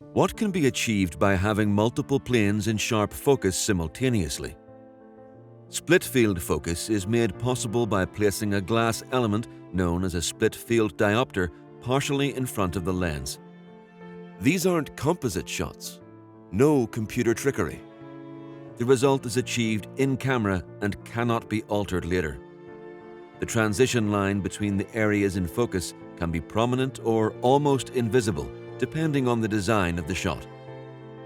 What can be achieved by having multiple planes in sharp focus simultaneously? Split field focus is made possible by placing a glass element known as a split field diopter partially in front of the lens. These aren't composite shots. No computer trickery. The result is achieved in camera and cannot be altered later. The transition line between the areas in focus can be prominent or almost invisible, depending on the design of the shot.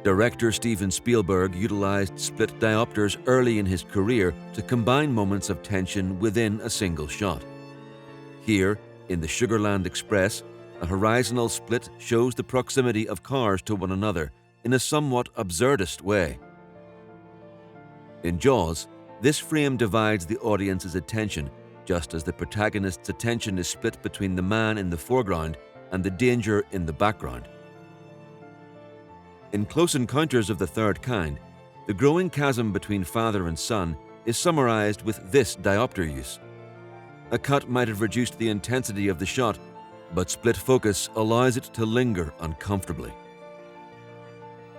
Director Steven Spielberg utilized split diopters early in his career to combine moments of tension within a single shot. Here, in the Sugarland Express, a horizontal split shows the proximity of cars to one another in a somewhat absurdist way. In Jaws, this frame divides the audience's attention, just as the protagonist's attention is split between the man in the foreground and the danger in the background. In Close Encounters of the Third Kind, the growing chasm between father and son is summarized with this diopter use. A cut might have reduced the intensity of the shot, but split focus allows it to linger uncomfortably.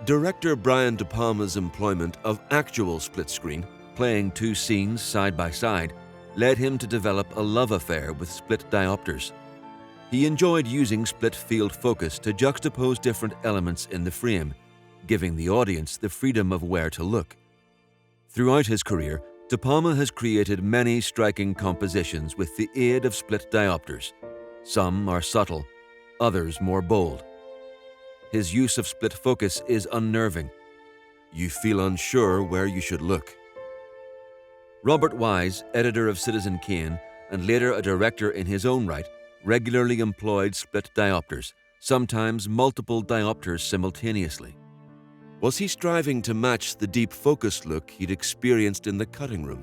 Director Brian De Palma's employment of actual split screen, playing two scenes side by side, led him to develop a love affair with split diopters. He enjoyed using split field focus to juxtapose different elements in the frame, giving the audience the freedom of where to look. Throughout his career, De Palma has created many striking compositions with the aid of split diopters. Some are subtle, others more bold. His use of split focus is unnerving. You feel unsure where you should look. Robert Wise, editor of Citizen Kane and later a director in his own right, regularly employed split diopters, sometimes multiple diopters simultaneously. Was he striving to match the deep focus look he'd experienced in the cutting room?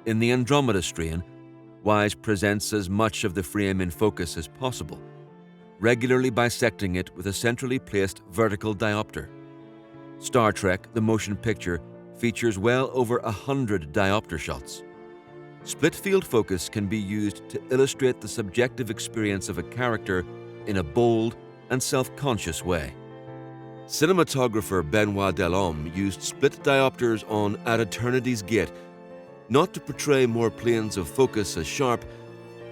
In the Andromeda strain, Wise presents as much of the frame in focus as possible, regularly bisecting it with a centrally placed vertical diopter. Star Trek, the motion picture, features well over 100 diopter shots. Split field focus can be used to illustrate the subjective experience of a character in a bold and self-conscious way. Cinematographer Benoit Delhomme used split diopters on At Eternity's Gate, not to portray more planes of focus as sharp,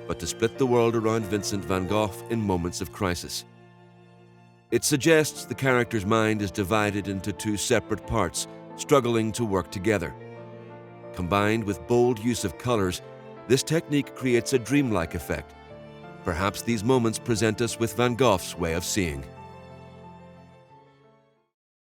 but to split the world around Vincent van Gogh in moments of crisis. It suggests the character's mind is divided into two separate parts, struggling to work together. Combined with bold use of colors, this technique creates a dreamlike effect. Perhaps these moments present us with Van Gogh's way of seeing.